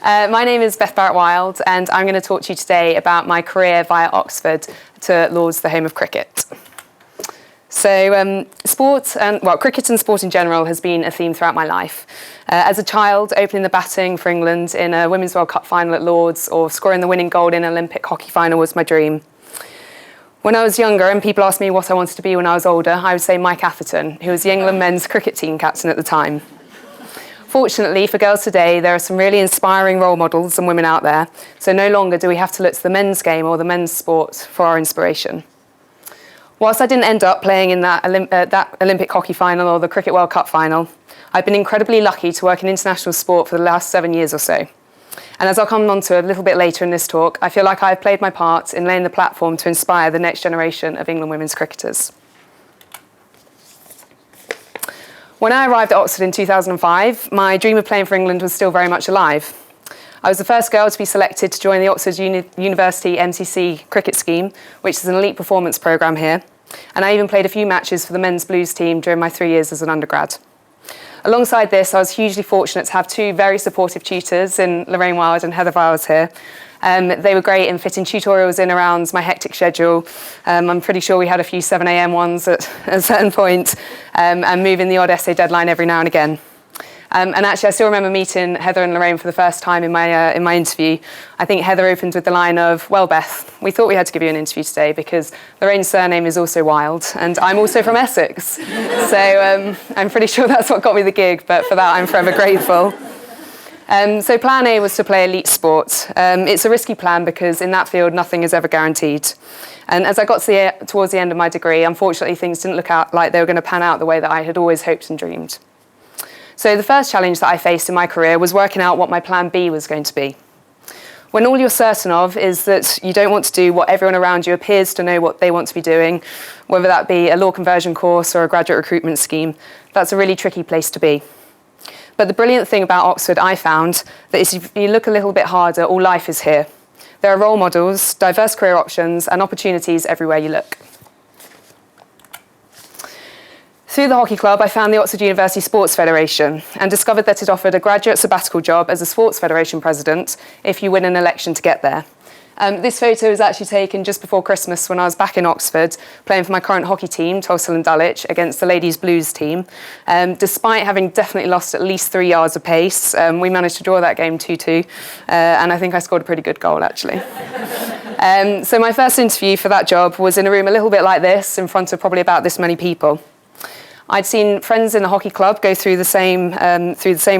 My name is Beth Barrett-Wild, and I'm going to talk to you today about my career via Oxford to Lords, the home of cricket. So cricket and sport in general has been a theme throughout my life. As a child, opening the batting for England in a Women's World Cup final at Lords or scoring the winning goal in an Olympic hockey final was my dream. When I was younger and people asked me what I wanted to be when I was older, I would say Mike Atherton, who was the England men's cricket team captain at the time. Fortunately for girls today, there are some really inspiring role models and women out there, so no longer do we have to look to the men's game or the men's sport for our inspiration. Whilst I didn't end up playing in that Olympic hockey final or the Cricket World Cup final, I've been incredibly lucky to work in international sport for the last 7 years or so. And as I'll come on to a little bit later in this talk, I feel like I've played my part in laying the platform to inspire the next generation of England women's cricketers. When I arrived at Oxford in 2005, my dream of playing for England was still very much alive. I was the first girl to be selected to join the Oxford University MCC cricket scheme, which is an elite performance programme here, and I even played a few matches for the men's Blues team during my 3 years as an undergrad. Alongside this, I was hugely fortunate to have two very supportive tutors in Lorraine Wild and Heather Viles here. They were great in fitting tutorials in around my hectic schedule. I'm pretty sure we had a few 7 a.m. ones at a certain point, and moving the odd essay deadline every now and again. And actually, I still remember meeting Heather and Lorraine for the first time in my interview. I think Heather opened with the line of, "Well, Beth, we thought we had to give you an interview today because Lorraine's surname is also Wild, and I'm also from Essex." So I'm pretty sure that's what got me the gig, but for that, I'm forever grateful. So plan A was to play elite sport. It's a risky plan because in that field, nothing is ever guaranteed. And as I got towards the end of my degree, unfortunately, things didn't look out like they were going to pan out the way that I had always hoped and dreamed. So the first challenge that I faced in my career was working out what my plan B was going to be. When all you're certain of is that you don't want to do what everyone around you appears to know what they want to be doing, whether that be a law conversion course or a graduate recruitment scheme, that's a really tricky place to be. But the brilliant thing about Oxford, I found, that is if you look a little bit harder, all life is here. There are role models, diverse career options, and opportunities everywhere you look. Through the hockey club, I found the Oxford University Sports Federation and discovered that it offered a graduate sabbatical job as a sports federation president if you win an election to get there. This photo was actually taken just before Christmas when I was back in Oxford playing for my current hockey team, Tulsa and Dulwich, against the ladies Blues team. Despite having definitely lost at least 3 yards of pace, we managed to draw that game 2-2, and I think I scored a pretty good goal actually. So my first interview for that job was in a room a little bit like this, in front of probably about this many people. I'd seen friends in the hockey club go through the same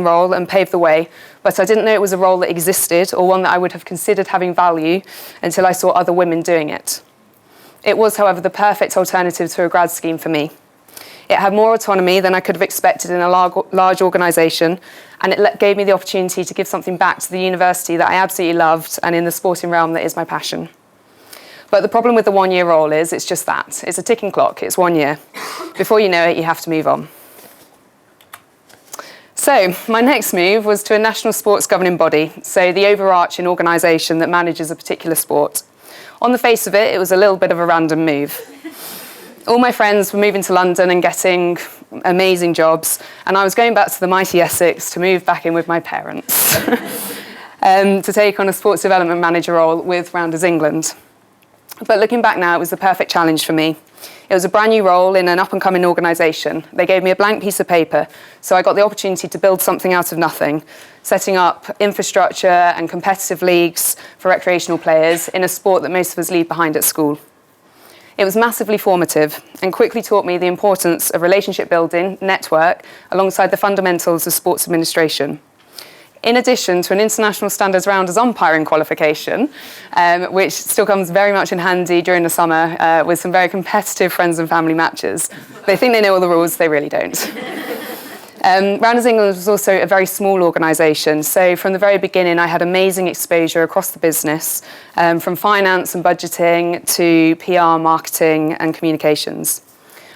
role and pave the way, but I didn't know it was a role that existed or one that I would have considered having value until I saw other women doing it. It was, however, the perfect alternative to a grad scheme for me. It had more autonomy than I could have expected in a large organisation, and it gave me the opportunity to give something back to the university that I absolutely loved and in the sporting realm that is my passion. But the problem with the one-year role is it's just that. It's a ticking clock. It's 1 year. Before you know it, you have to move on. So my next move was to a national sports governing body, so the overarching organisation that manages a particular sport. On the face of it, it was a little bit of a random move. All my friends were moving to London and getting amazing jobs, and I was going back to the mighty Essex to move back in with my parents to take on a sports development manager role with Rounders England. But looking back now, it was the perfect challenge for me. It was a brand new role in an up-and-coming organisation. They gave me a blank piece of paper, so I got the opportunity to build something out of nothing, setting up infrastructure and competitive leagues for recreational players in a sport that most of us leave behind at school. It was massively formative and quickly taught me the importance of relationship building, network, alongside the fundamentals of sports administration. In addition to an international standards rounders umpiring qualification, which still comes very much in handy during the summer with some very competitive friends and family matches. They think they know all the rules, they really don't. Rounders England was also a very small organisation, so from the very beginning I had amazing exposure across the business, from finance and budgeting to PR, marketing and communications.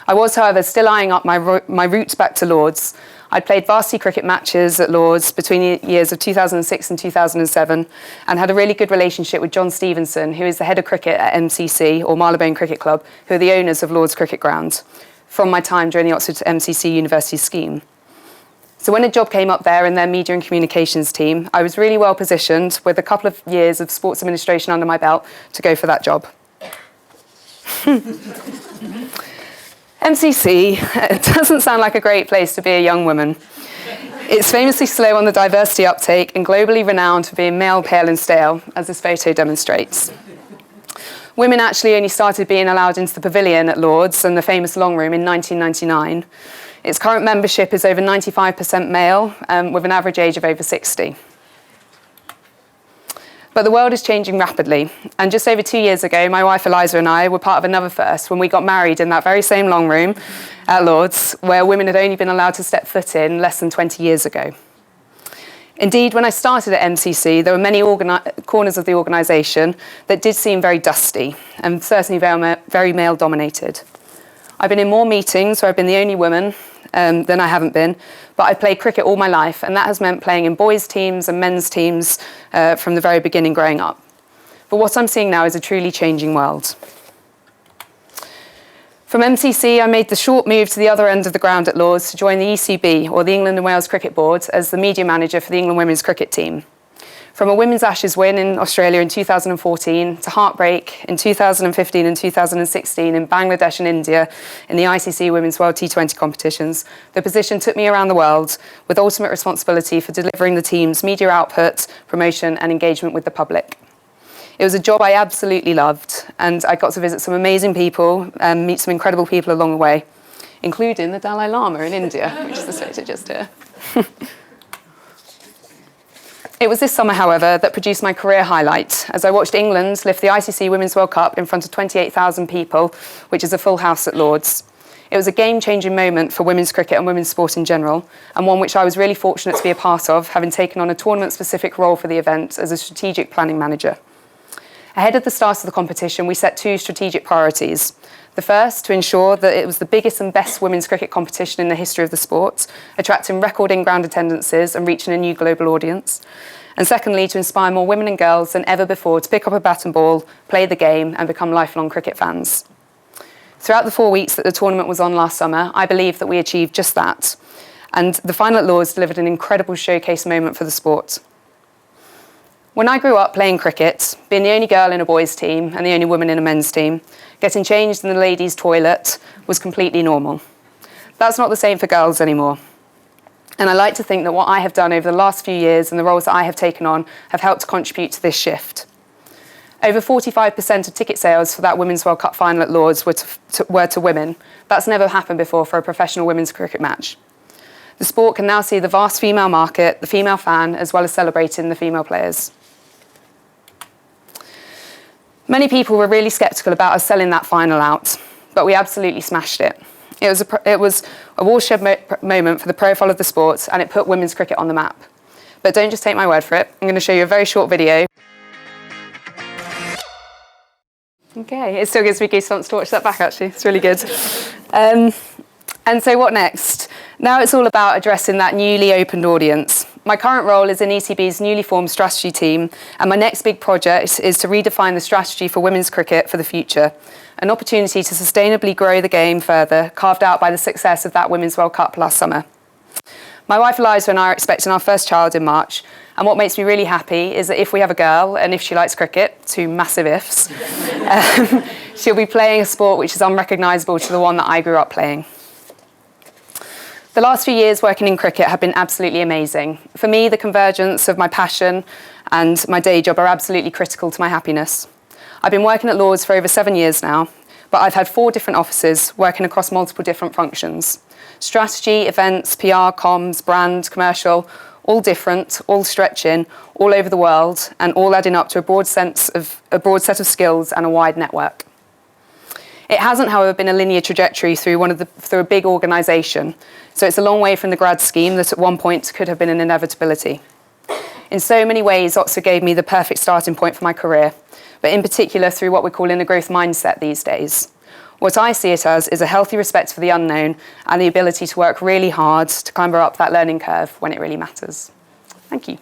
I was, however, still eyeing up my route back to Lords. I'd played varsity cricket matches at Lords between the years of 2006 and 2007 and had a really good relationship with John Stevenson, who is the head of cricket at MCC, or Marylebone Cricket Club, who are the owners of Lords Cricket Ground, from my time during the Oxford MCC University scheme. So when a job came up there in their media and communications team, I was really well positioned with a couple of years of sports administration under my belt to go for that job. MCC doesn't sound like a great place to be a young woman. It's famously slow on the diversity uptake and globally renowned for being male, pale and stale, as this photo demonstrates. Women actually only started being allowed into the pavilion at Lord's and the famous Long Room in 1999. Its current membership is over 95% male, with an average age of over 60. But the world is changing rapidly, and just over 2 years ago, my wife Eliza and I were part of another first when we got married in that very same Long Room at Lord's, where women had only been allowed to step foot in less than 20 years ago. Indeed, when I started at MCC, there were many corners of the organisation that did seem very dusty, and certainly very male-dominated. I've been in more meetings where I've been the only woman than I haven't been, but I played cricket all my life, and that has meant playing in boys' teams and men's teams from the very beginning growing up. But what I'm seeing now is a truly changing world. From MCC, I made the short move to the other end of the ground at Lord's to join the ECB, or the England and Wales Cricket Board, as the media manager for the England women's cricket team. From a Women's Ashes win in Australia in 2014 to heartbreak in 2015 and 2016 in Bangladesh and India in the ICC Women's World T20 competitions, the position took me around the world with ultimate responsibility for delivering the team's media output, promotion and engagement with the public. It was a job I absolutely loved, and I got to visit some amazing people and meet some incredible people along the way, including the Dalai Lama in India, which is the photo just here. It was this summer, however, that produced my career highlight, as I watched England lift the ICC Women's World Cup in front of 28,000 people, which is a full house at Lord's. It was a game-changing moment for women's cricket and women's sport in general, and one which I was really fortunate to be a part of, having taken on a tournament-specific role for the event as a strategic planning manager. Ahead of the start of the competition, we set two strategic priorities. The first, to ensure that it was the biggest and best women's cricket competition in the history of the sport, attracting record in-ground attendances and reaching a new global audience. And secondly, to inspire more women and girls than ever before to pick up a bat and ball, play the game and become lifelong cricket fans. Throughout the 4 weeks that the tournament was on last summer, I believe that we achieved just that. And the final at Lord's delivered an incredible showcase moment for the sport. When I grew up playing cricket, being the only girl in a boys' team and the only woman in a men's team, getting changed in the ladies' toilet was completely normal. That's not the same for girls anymore. And I like to think that what I have done over the last few years and the roles that I have taken on have helped to contribute to this shift. Over 45% of ticket sales for that Women's World Cup final at Lord's were to women. That's never happened before for a professional women's cricket match. The sport can now see the vast female market, the female fan, as well as celebrating the female players. Many people were really sceptical about us selling that final out, but we absolutely smashed it. It was a watershed moment for the profile of the sport, and it put women's cricket on the map. But don't just take my word for it. I'm going to show you a very short video. Okay, it still gives me goosebumps to watch that back, actually. It's really good. And so what next? Now it's all about addressing that newly opened audience. My current role is in ECB's newly formed strategy team, and my next big project is to redefine the strategy for women's cricket for the future, an opportunity to sustainably grow the game further, carved out by the success of that Women's World Cup last summer. My wife Eliza and I are expecting our first child in March, and what makes me really happy is that if we have a girl, and if she likes cricket, two massive ifs, she'll be playing a sport which is unrecognisable to the one that I grew up playing. The last few years working in cricket have been absolutely amazing. For me, the convergence of my passion and my day job are absolutely critical to my happiness. I've been working at Lord's for over 7 years now, but I've had 4 different offices working across multiple different functions. Strategy, events, PR, comms, brand, commercial, all different, all stretching, all over the world, and all adding up to a broad set of skills and a wide network. It hasn't, however, been a linear trajectory through a big organisation, so it's a long way from the grad scheme that at one point could have been an inevitability. In so many ways, Oxford gave me the perfect starting point for my career, but in particular through what we're calling a growth mindset these days. What I see it as is a healthy respect for the unknown and the ability to work really hard to climb up that learning curve when it really matters. Thank you.